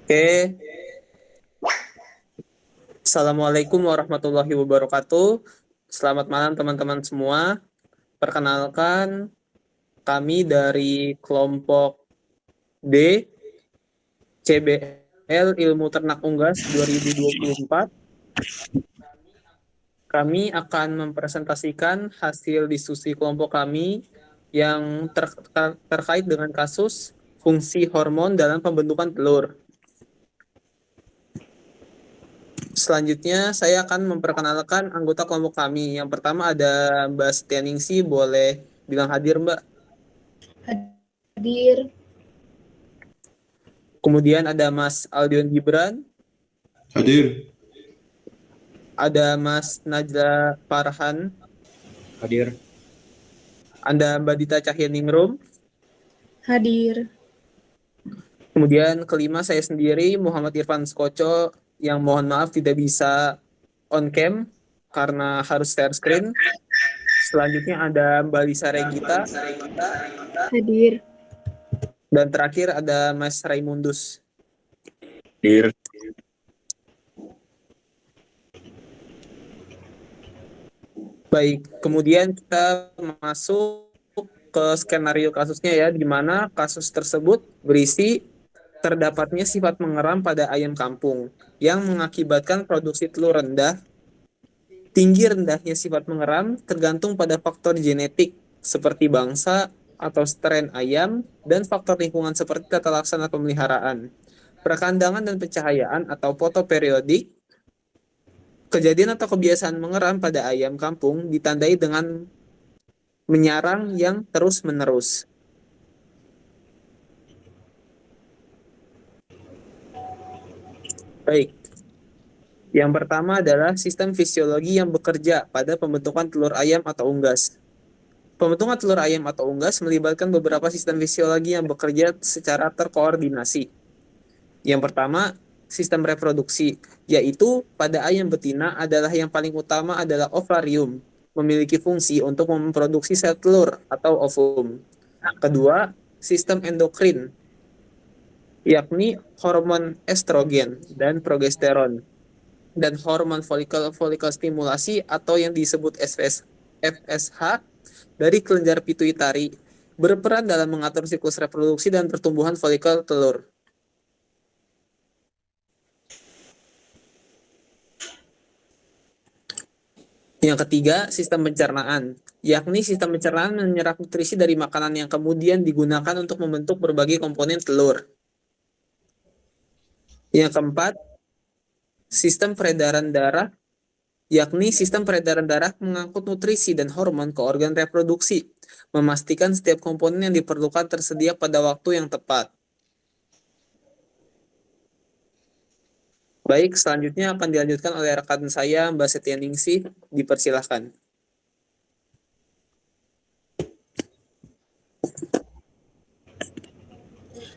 Oke, Assalamualaikum warahmatullahi wabarakatuh. Selamat malam teman-teman semua. Perkenalkan, kami dari kelompok D, CBL Ilmu Ternak Unggas 2024. Kami akan mempresentasikan hasil diskusi kelompok kami yang terkait dengan kasus fungsi hormon dalam pembentukan telur. Selanjutnya, saya akan memperkenalkan anggota kelompok kami. Yang pertama ada Mbak Setianingsi, boleh bilang hadir, Mbak. Hadir. Kemudian ada Mas Aldion Gibran, Hadir. ada Mas Najla Farhan, Hadir. ada Mbak Dita Cahyaningrum. Hadir. Kemudian kelima saya sendiri, Muhammad Irfan Skoco, yang mohon maaf tidak bisa on cam karena harus share screen. Selanjutnya ada Mbak Lisa Regita. Hadir. Dan terakhir ada Mas Raimundus. Hadir. Baik, kemudian kita masuk ke skenario kasusnya ya, di mana kasus tersebut berisi terdapatnya sifat mengeram pada ayam kampung yang mengakibatkan produksi telur rendah. Tinggi rendahnya sifat mengeram tergantung pada faktor genetik seperti bangsa atau strain ayam dan faktor lingkungan seperti tata laksana pemeliharaan, perkandangan dan pencahayaan atau fotoperiodik. Kejadian atau kebiasaan mengeram pada ayam kampung ditandai dengan menyarang yang terus-menerus. Baik, yang pertama adalah sistem fisiologi yang bekerja pada pembentukan telur ayam atau unggas. Pembentukan telur ayam atau unggas melibatkan beberapa sistem fisiologi yang bekerja secara terkoordinasi. Yang pertama, sistem reproduksi, yaitu pada ayam betina adalah yang paling utama adalah ovarium, memiliki fungsi untuk memproduksi sel telur atau ovum. Kedua, sistem endokrin, yakni hormon estrogen dan progesteron, dan hormon folikel stimulasi atau yang disebut FSH dari kelenjar pituitari, berperan dalam mengatur siklus reproduksi dan pertumbuhan folikel telur. Yang ketiga, sistem pencernaan, yakni sistem pencernaan menyerap nutrisi dari makanan yang kemudian digunakan untuk membentuk berbagai komponen telur. Yang keempat, sistem peredaran darah, yakni sistem peredaran darah mengangkut nutrisi dan hormon ke organ reproduksi, memastikan setiap komponen yang diperlukan tersedia pada waktu yang tepat. Baik, selanjutnya akan dilanjutkan oleh rekan saya, Mbak Setianingsih. Dipersilahkan.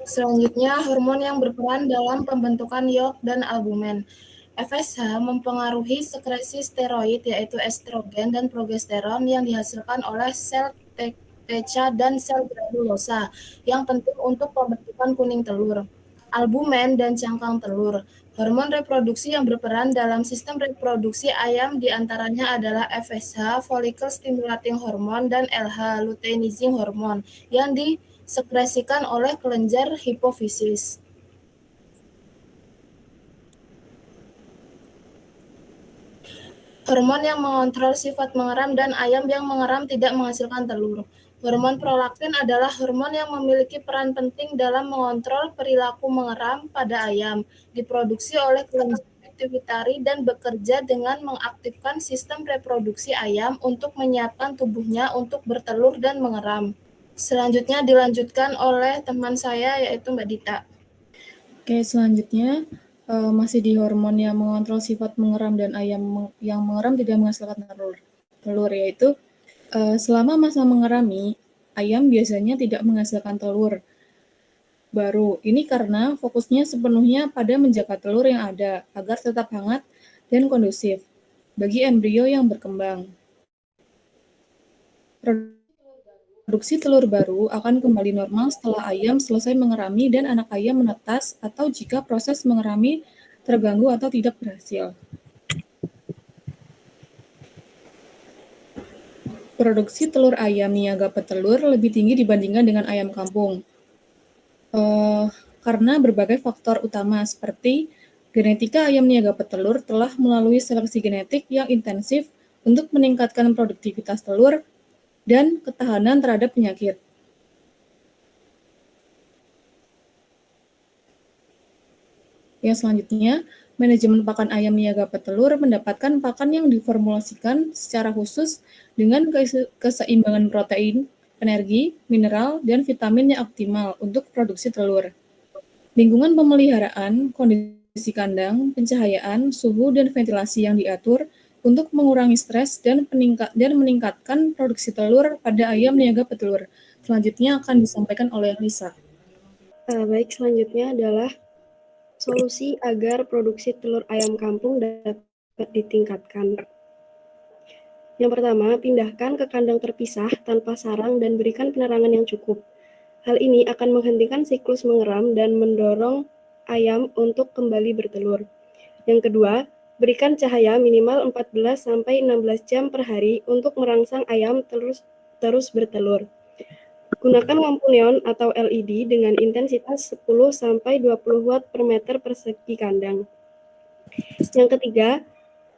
Selanjutnya, hormon yang berperan dalam pembentukan yolk dan albumen. FSH mempengaruhi sekresi steroid yaitu estrogen dan progesteron yang dihasilkan oleh sel TCA dan sel granulosa yang penting untuk pembentukan kuning telur, albumen dan cangkang telur. Hormon reproduksi yang berperan dalam sistem reproduksi ayam diantaranya adalah FSH, follicle stimulating hormone, dan LH, luteinizing hormone, yang disekresikan oleh kelenjar hipofisis. Hormon yang mengontrol sifat mengeram dan ayam yang mengeram tidak menghasilkan telur. Hormon prolaktin adalah hormon yang memiliki peran penting dalam mengontrol perilaku mengeram pada ayam, diproduksi oleh kelenjar pituitari dan bekerja dengan mengaktifkan sistem reproduksi ayam untuk menyiapkan tubuhnya untuk bertelur dan mengeram. Selanjutnya dilanjutkan oleh teman saya yaitu Mbak Dita. Oke, selanjutnya masih di hormon yang mengontrol sifat mengeram dan ayam yang mengeram tidak menghasilkan telur yaitu selama masa mengerami, ayam biasanya tidak menghasilkan telur baru. Ini karena fokusnya sepenuhnya pada menjaga telur yang ada agar tetap hangat dan kondusif bagi embrio yang berkembang. Produksi telur baru akan kembali normal setelah ayam selesai mengerami dan anak ayam menetas atau jika proses mengerami terganggu atau tidak berhasil. Produksi telur ayam niaga petelur lebih tinggi dibandingkan dengan ayam kampung. Karena berbagai faktor utama seperti genetika ayam niaga petelur telah melalui seleksi genetik yang intensif untuk meningkatkan produktivitas telur dan ketahanan terhadap penyakit. Yang selanjutnya, manajemen pakan ayam niaga petelur mendapatkan pakan yang diformulasikan secara khusus dengan keseimbangan protein, energi, mineral, dan vitamin yang optimal untuk produksi telur. Lingkungan pemeliharaan, kondisi kandang, pencahayaan, suhu, dan ventilasi yang diatur untuk mengurangi stres dan meningkatkan produksi telur pada ayam niaga petelur. Selanjutnya akan disampaikan oleh Lisa. Baik, selanjutnya adalah solusi agar produksi telur ayam kampung dapat ditingkatkan. Yang pertama, pindahkan ke kandang terpisah tanpa sarang dan berikan penerangan yang cukup. Hal ini akan menghentikan siklus mengeram dan mendorong ayam untuk kembali bertelur. Yang kedua, berikan cahaya minimal 14-16 jam per hari untuk merangsang ayam terus bertelur. Gunakan lampu neon atau LED dengan intensitas 10-20 watt per meter persegi kandang. Yang ketiga,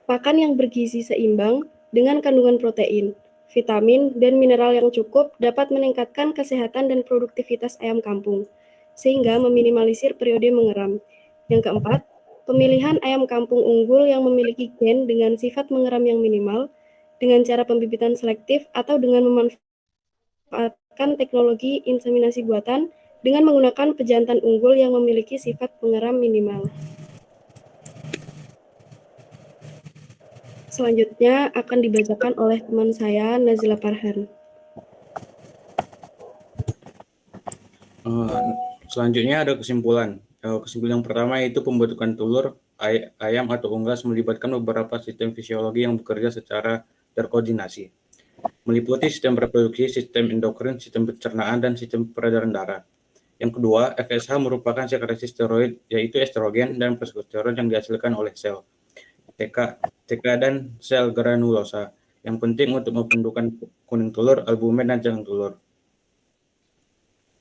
pakan yang bergizi seimbang dengan kandungan protein, vitamin, dan mineral yang cukup dapat meningkatkan kesehatan dan produktivitas ayam kampung, sehingga meminimalisir periode mengeram. Yang keempat, pemilihan ayam kampung unggul yang memiliki gen dengan sifat mengeram yang minimal, dengan cara pembibitan selektif atau dengan memanfaatkan teknologi inseminasi buatan dengan menggunakan pejantan unggul yang memiliki sifat pengeram minimal. Selanjutnya akan dibacakan oleh teman saya, Nazila Farhan. Selanjutnya ada kesimpulan. Kesimpulan yang pertama yaitu pembentukan telur ayam atau unggas melibatkan beberapa sistem fisiologi yang bekerja secara terkoordinasi, meliputi sistem reproduksi, sistem endokrin, sistem pencernaan, dan sistem peredaran darah. Yang kedua, FSH merupakan sekresi steroid, yaitu estrogen dan progesteron yang dihasilkan oleh sel TK dan sel granulosa, yang penting untuk membentukkan kuning telur, albumen, dan jagung telur.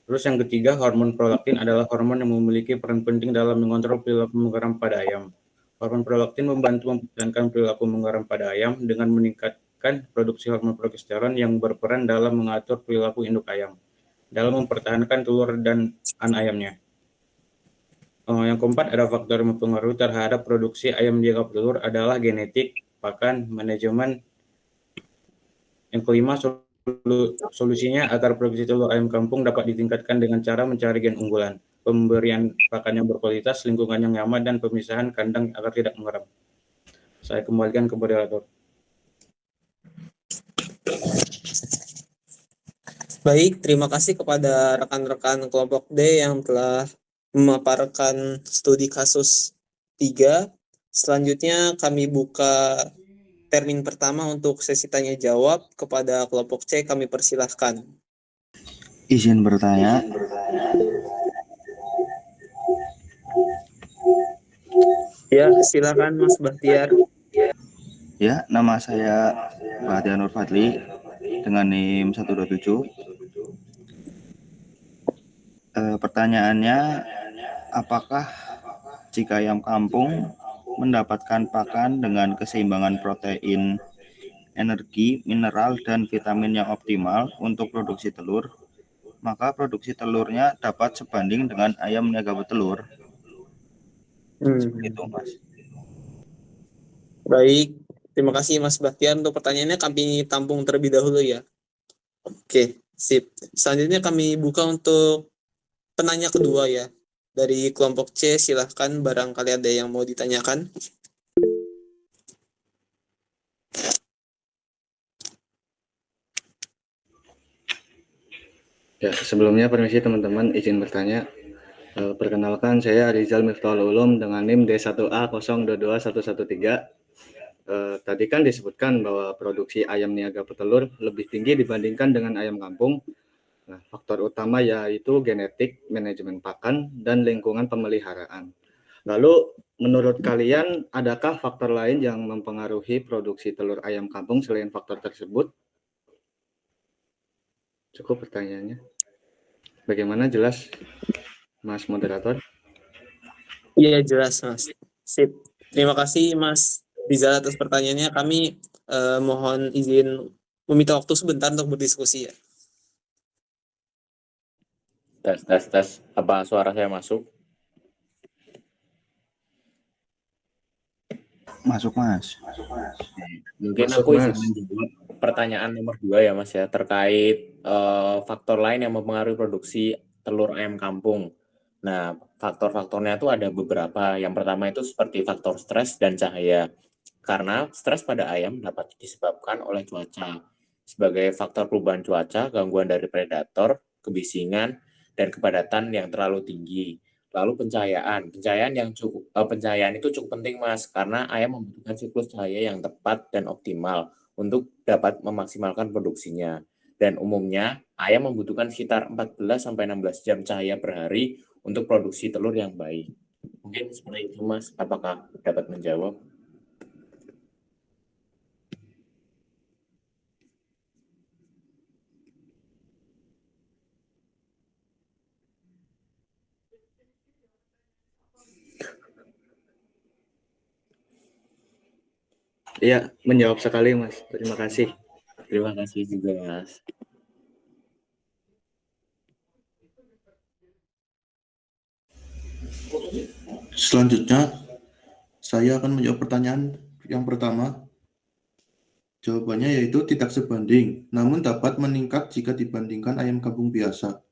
Terus yang ketiga, hormon prolaktin adalah hormon yang memiliki peran penting dalam mengontrol perilaku mengeram pada ayam. Hormon prolaktin membantu mempertahankan perilaku mengeram pada ayam dengan meningkatkan produksi hormon progesteron yang berperan dalam mengatur perilaku induk ayam, dalam mempertahankan telur dan anak ayamnya. Yang keempat, ada faktor yang mempengaruhi terhadap produksi ayam niaga petelur adalah genetik, pakan, manajemen. Yang kelima, solusinya agar produksi telur ayam kampung dapat ditingkatkan dengan cara mencari gen unggulan, pemberian pakan yang berkualitas, lingkungan yang nyaman, dan pemisahan kandang agar tidak mengeram. Saya kembalikan ke moderator. Baik, terima kasih kepada rekan-rekan kelompok D yang telah memaparkan studi kasus 3. Selanjutnya kami buka termin pertama untuk sesi tanya jawab. Kepada kelompok C kami persilahkan. Izin bertanya. Ya, silakan Mas Bahtiar. Ya, nama saya Bahtiar Nur Fadli dengan NIM 127. Pertanyaannya, apakah jika ayam kampung mendapatkan pakan dengan keseimbangan protein, energi, mineral, dan vitamin yang optimal untuk produksi telur, maka produksi telurnya dapat sebanding dengan ayam niaga petelur? Seperti itu, Mas. Baik, terima kasih Mas Bahtiar. Untuk pertanyaannya kami tampung terlebih dahulu ya. Oke, sip. Selanjutnya kami buka untuk penanya kedua ya. Dari kelompok C, silahkan barangkali ada yang mau ditanyakan. Ya, sebelumnya permisi teman-teman, izin bertanya. Perkenalkan, saya Rizal Miftahul Ulum dengan NIM D1A022113. Tadi kan disebutkan bahwa produksi ayam niaga petelur lebih tinggi dibandingkan dengan ayam kampung Nah, faktor utama yaitu genetik, manajemen pakan, dan lingkungan pemeliharaan. Lalu, menurut kalian, adakah faktor lain yang mempengaruhi produksi telur ayam kampung selain faktor tersebut? Cukup pertanyaannya. Bagaimana, jelas, Mas Moderator? Iya, jelas, Mas. Sip. Terima kasih, Mas Rizal, atas pertanyaannya. Kami mohon izin meminta waktu sebentar untuk berdiskusi ya. Tes. Apa suara saya masuk? Masuk, Mas. Mungkin Masuk, aku izin Mas. menjawab pertanyaan nomor 2 ya, Mas ya, terkait faktor lain yang mempengaruhi produksi telur ayam kampung. Nah, faktor-faktornya itu ada beberapa. Yang pertama itu seperti faktor stres dan cahaya. Karena stres pada ayam dapat disebabkan oleh cuaca. Sebagai faktor perubahan cuaca, gangguan dari predator, kebisingan, dan kepadatan yang terlalu tinggi. Lalu pencahayaan itu cukup penting, Mas, karena ayam membutuhkan siklus cahaya yang tepat dan optimal untuk dapat memaksimalkan produksinya. Dan umumnya ayam membutuhkan sekitar 14-16 jam cahaya per hari untuk produksi telur yang baik. Mungkin seperti itu, Mas. Apakah dapat menjawab? Iya, menjawab sekali, Mas. Terima kasih. Terima kasih juga, Mas. Selanjutnya, saya akan menjawab pertanyaan yang pertama. Jawabannya yaitu tidak sebanding, namun dapat meningkat jika dibandingkan ayam kampung biasa.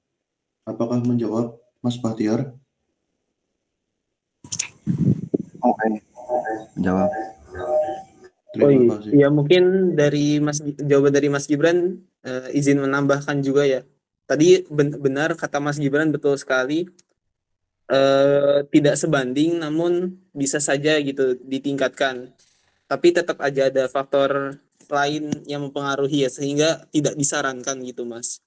Apakah menjawab, Mas Bahtiar? Oke, jawab. Terima kasih. Ya mungkin dari jawaban dari Mas Gibran, izin menambahkan juga ya. Tadi benar kata Mas Gibran, betul sekali. Tidak sebanding, namun bisa saja gitu ditingkatkan. Tapi tetap aja ada faktor lain yang mempengaruhi ya, sehingga tidak disarankan gitu, Mas.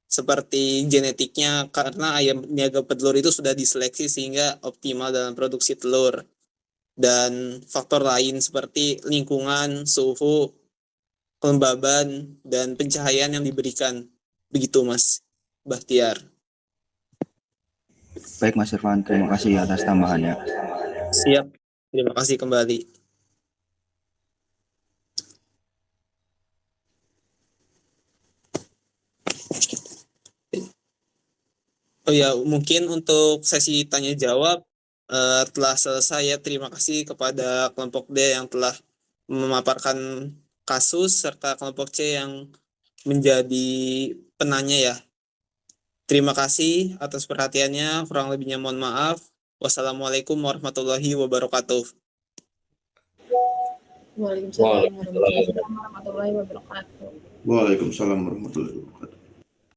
Seperti genetiknya, karena ayam niaga petelur itu sudah diseleksi sehingga optimal dalam produksi telur. Dan faktor lain seperti lingkungan, suhu, kelembaban, dan pencahayaan yang diberikan. Begitu, Mas Bahtiar. Baik, Mas Irfan. Terima kasih atas tambahannya. Siap. Terima kasih kembali. Oh ya, mungkin untuk sesi tanya jawab telah selesai ya. Terima kasih kepada kelompok D yang telah memaparkan kasus serta kelompok C yang menjadi penanya ya. Terima kasih atas perhatiannya. Kurang lebihnya mohon maaf. Wassalamualaikum warahmatullahi wabarakatuh. Waalaikumsalam warahmatullahi wabarakatuh. Waalaikumsalam warahmatullahi wabarakatuh.